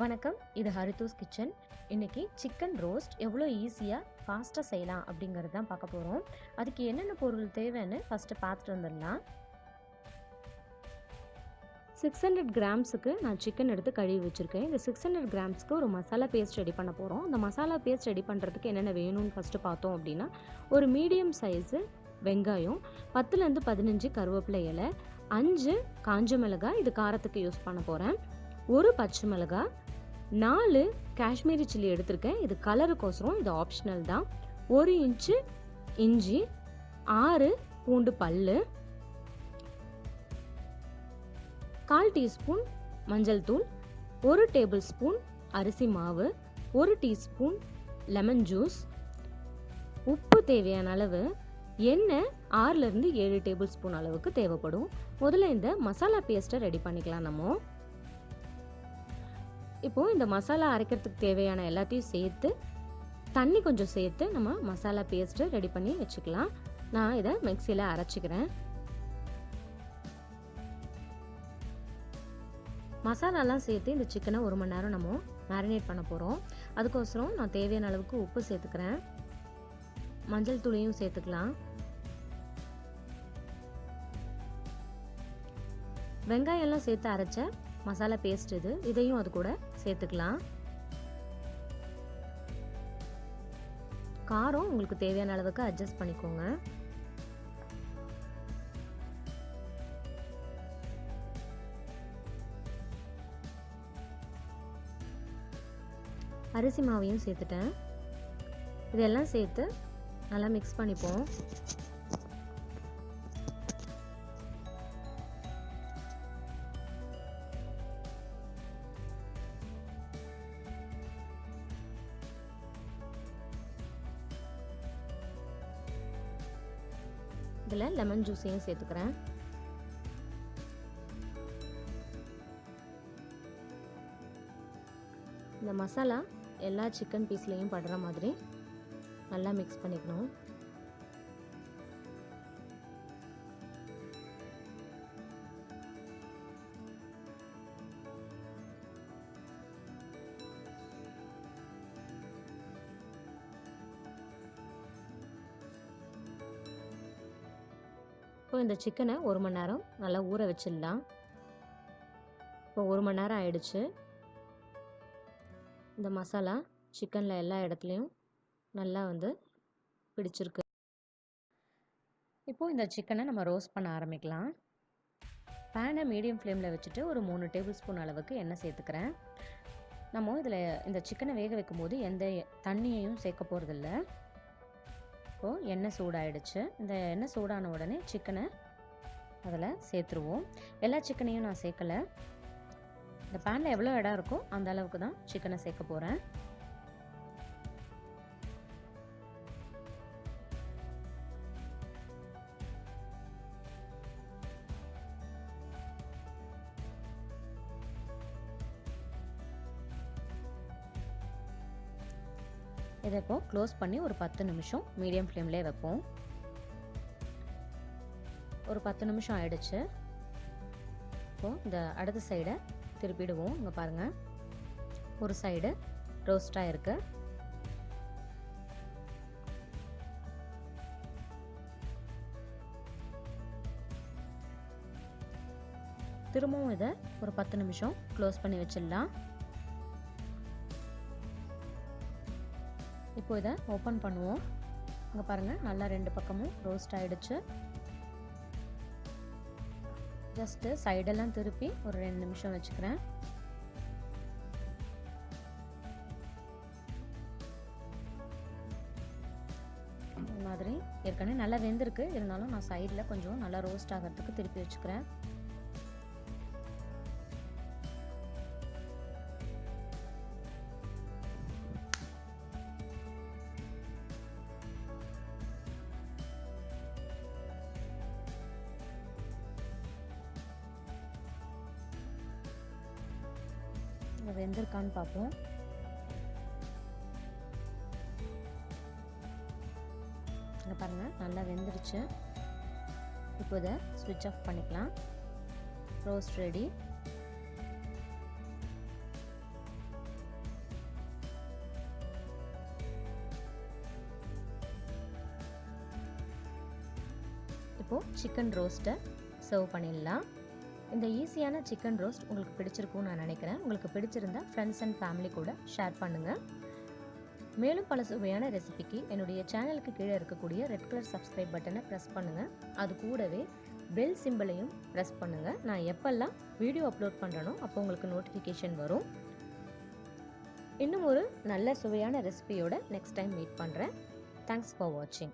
வணக்கம், இது ஹரித்துஸ் கிச்சன். இன்னைக்கு சிக்கன் ரோஸ்ட் எவ்வளோ ஈஸியாக ஃபாஸ்ட்டாக செய்யலாம் அப்படிங்கிறது தான் பார்க்க போகிறோம். அதுக்கு என்னென்ன பொருள் தேவைன்னு ஃபஸ்ட்டு பார்த்துட்டு வந்துடலாம். 600 கிராம்ஸுக்கு நான் சிக்கன் எடுத்து கழுவி வச்சுருக்கேன். இந்த 600 கிராம்ஸ்க்கு ஒரு மசாலா பேஸ்ட் ரெடி பண்ண போகிறோம். அந்த மசாலா பேஸ்ட் ரெடி பண்ணுறதுக்கு என்னென்ன வேணும்னு ஃபஸ்ட்டு பார்த்தோம் அப்படின்னா, ஒரு மீடியம் சைஸு வெங்காயம், 10லேருந்து 15 கருவேப்பிலை இலை, 5 காஞ்ச மிளகாய், இது காரத்துக்கு யூஸ் பண்ண போகிறேன், ஒரு பச்சை மிளகாய், 4 காஷ்மீரி சில்லி எடுத்திருக்கேன், இது கலருக்கோசரம், இது ஆப்ஷனல் தான், 1 இன்ச்சு இஞ்சி, 6 பூண்டு பல்லு, 1/4 டீஸ்பூன் மஞ்சள் தூள், 1 டேபிள் ஸ்பூன் அரிசி மாவு, 1 டீஸ்பூன் லெமன் ஜூஸ், உப்பு தேவையான அளவு, எண்ணெய் 6லேருந்து 7 டேபிள் ஸ்பூன் அளவுக்கு தேவைப்படும். முதல்ல இந்த மசாலா பேஸ்ட்டை ரெடி பண்ணிக்கலாம். நம்ம இப்போது இந்த மசாலா அரைக்கிறதுக்கு தேவையான எல்லாத்தையும் சேர்த்து தண்ணி கொஞ்சம் சேர்த்து நம்ம மசாலா பேஸ்ட்டு ரெடி பண்ணி வச்சுக்கலாம். நான் இதை மிக்சியில் அரைச்சிக்கிறேன். மசாலாலாம் சேர்த்து இந்த சிக்கனை 1 மணி நேரம் நம்ம மேரினேட் பண்ண போகிறோம். அதுக்கோசரம் நான் தேவையான அளவுக்கு உப்பு சேர்த்துக்கிறேன், மஞ்சள் தூளையும் சேர்த்துக்கலாம். வெங்காயம்லாம் சேர்த்து அரைச்ச மசாலா பேஸ்ட் இதையும் அது கூட சேர்த்துக்கலாம். காரம் உங்களுக்கு தேவையான அளவுக்கு அட்ஜஸ்ட் பண்ணிக்கோங்க. அரிசி மாவையும் சேர்த்துட்டேன். இதெல்லாம் சேர்த்து நல்லா மிக்ஸ் பண்ணிப்போம். இதில் லெமன் ஜூஸையும் சேர்த்துக்கிறேன். இந்த மசாலா எல்லா சிக்கன் பீஸ்லேயும் படுற மாதிரி நல்லா மிக்ஸ் பண்ணிக்கணும். இப்போ இந்த சிக்கனை 1 மணி நேரம் நல்லா ஊற வச்சிடலாம். இப்போ 1 மணி நேரம் ஆயிடுச்சு. இந்த மசாலா சிக்கனில் எல்லா இடத்துலையும் நல்லா பிடிச்சிருக்கு. இப்போ இந்த சிக்கனை நம்ம ரோஸ்ட் பண்ண ஆரம்பிக்கலாம். பேனை மீடியம் ஃப்ளேமில் வச்சுட்டு ஒரு 3 டேபிள் ஸ்பூன் அளவுக்கு எண்ணெய் சேர்த்துக்கிறேன். நம்ம இதில் இந்த சிக்கனை வேக வைக்கும் போது எந்த தண்ணியையும் சேர்க்க போகிறதில்ல. இப்போது எண்ணெய் சூடாயிடுச்சு. இந்த எண்ணெய் சூடான உடனே சிக்கனை அதில் சேர்த்துருவோம். எல்லா சிக்கனையும் நான் சேர்க்கலை. இந்த பேனில் எவ்வளோ இடம் இருக்கோ அந்த அளவுக்கு தான் சிக்கனை சேர்க்க போகிறேன். இதை இப்போ க்ளோஸ் பண்ணி ஒரு 10 நிமிஷம் மீடியம் ஃப்ளேம்லேயே வைப்போம். ஒரு 10 நிமிஷம் ஆயிடுச்சு. இப்போது இந்த அடுத்த சைடை திருப்பிடுவோம். இங்கே பாருங்கள், ஒரு சைடு ரோஸ்டாக இருக்கு. திரும்பவும் இதை ஒரு 10 நிமிஷம் க்ளோஸ் பண்ணி வச்சிடலாம். இப்போ இதை ஓப்பன் பண்ணுவோம். இங்கே பாருங்கள், நல்லா 2 பக்கமும் ரோஸ்ட் ஆகிடுச்சு. ஜஸ்ட்டு சைடெல்லாம் திருப்பி ஒரு 2 நிமிஷம் வச்சுக்கிறேன். இந்த மாதிரி ஏற்கனவே நல்லா வெந்திருக்கு, இருந்தாலும் நான் சைடில் கொஞ்சம் நல்லா ரோஸ்ட் ஆகிறதுக்கு திருப்பி வச்சுக்கிறேன். வெந்திருக்கான்னு பார்ப்போம். இங்கே பாருங்கள், நல்லா வெந்துருச்சு. இப்போ இதை ஸ்விட்ச் ஆஃப் பண்ணிக்கலாம். Roast ready. இப்போது சிக்கன் ரோஸ்ட்டை சர்வ் பண்ணிடலாம். இந்த ஈஸியான சிக்கன் ரோஸ்ட் உங்களுக்கு பிடிச்சிருக்கும்னு நான் நினைக்கிறேன். உங்களுக்கு பிடிச்சிருந்தா ஃப்ரெண்ட்ஸ் அண்ட் ஃபேமிலி கூட ஷேர் பண்ணுங்கள். மேலும் பல சுவையான ரெசிபிக்கு என்னுடைய சேனலுக்கு கீழே இருக்கக்கூடிய ரெட் கலர் சப்ஸ்கிரைப் பட்டனை ப்ரெஸ் பண்ணுங்கள். அது கூடவே பெல் சிம்பிளையும் ப்ரெஸ் பண்ணுங்கள். நான் எப்பெல்லாம் வீடியோ அப்லோட் பண்ணுறேனோ அப்போ உங்களுக்கு நோட்டிஃபிகேஷன் வரும். இன்னும் ஒரு நல்ல சுவையான ரெசிபியோட நெக்ஸ்ட் டைம் மீட் பண்ணுறேன். தேங்க்ஸ் ஃபார் வாட்சிங்.